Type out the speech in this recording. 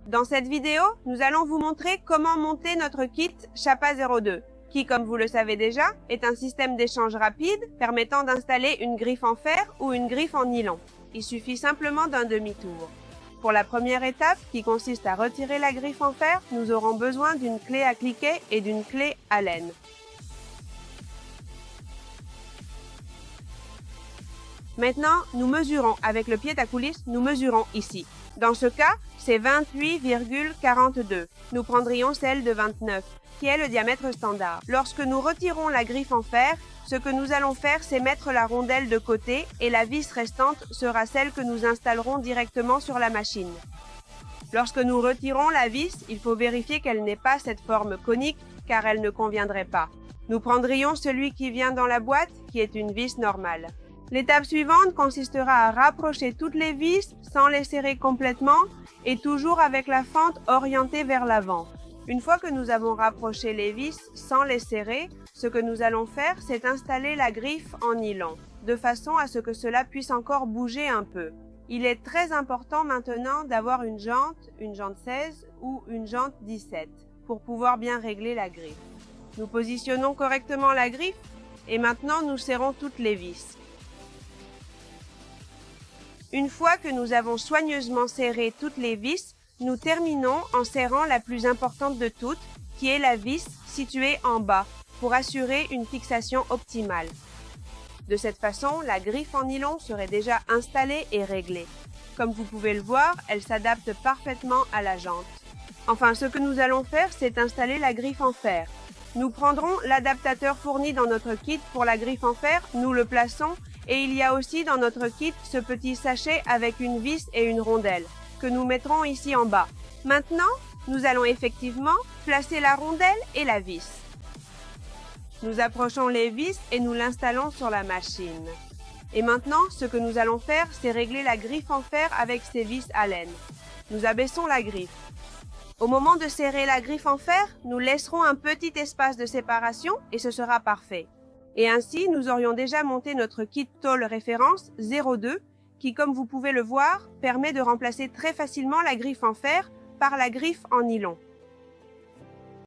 Dans cette vidéo, nous allons vous montrer comment monter notre kit Chapa 02, qui, comme vous le savez déjà, est un système d'échange rapide permettant d'installer une griffe en fer ou une griffe en nylon. Il suffit simplement d'un demi-tour. Pour la première étape, qui consiste à retirer la griffe en fer, nous aurons besoin d'une clé à cliquet et d'une clé Allen. Maintenant, nous mesurons avec le pied à coulisse, nous mesurons ici. Dans ce cas, c'est 28,42. Nous prendrions celle de 29, qui est le diamètre standard. Lorsque nous retirons la griffe en fer, ce que nous allons faire, c'est mettre la rondelle de côté et la vis restante sera celle que nous installerons directement sur la machine. Lorsque nous retirons la vis, il faut vérifier qu'elle n'ait pas cette forme conique, car elle ne conviendrait pas. Nous prendrions celui qui vient dans la boîte, qui est une vis normale. L'étape suivante consistera à rapprocher toutes les vis sans les serrer complètement et toujours avec la fente orientée vers l'avant. Une fois que nous avons rapproché les vis sans les serrer, ce que nous allons faire, c'est installer la griffe en nylon, de façon à ce que cela puisse encore bouger un peu. Il est très important maintenant d'avoir une jante 16 ou une jante 17 pour pouvoir bien régler la griffe. Nous positionnons correctement la griffe et maintenant nous serrons toutes les vis. Une fois que nous avons soigneusement serré toutes les vis, nous terminons en serrant la plus importante de toutes, qui est la vis située en bas, pour assurer une fixation optimale. De cette façon, la griffe en nylon serait déjà installée et réglée. Comme vous pouvez le voir, elle s'adapte parfaitement à la jante. Enfin, ce que nous allons faire, c'est installer la griffe en fer. Nous prendrons l'adaptateur fourni dans notre kit pour la griffe en fer, nous le plaçons, et il y a aussi dans notre kit ce petit sachet avec une vis et une rondelle, que nous mettrons ici en bas. Maintenant, nous allons effectivement placer la rondelle et la vis. Nous approchons les vis et nous l'installons sur la machine. Et maintenant, ce que nous allons faire, c'est régler la griffe en fer avec ces vis Allen. Nous abaissons la griffe. Au moment de serrer la griffe en fer, nous laisserons un petit espace de séparation et ce sera parfait. Et ainsi, nous aurions déjà monté notre kit tôle référence 02 qui, comme vous pouvez le voir, permet de remplacer très facilement la griffe en fer par la griffe en nylon.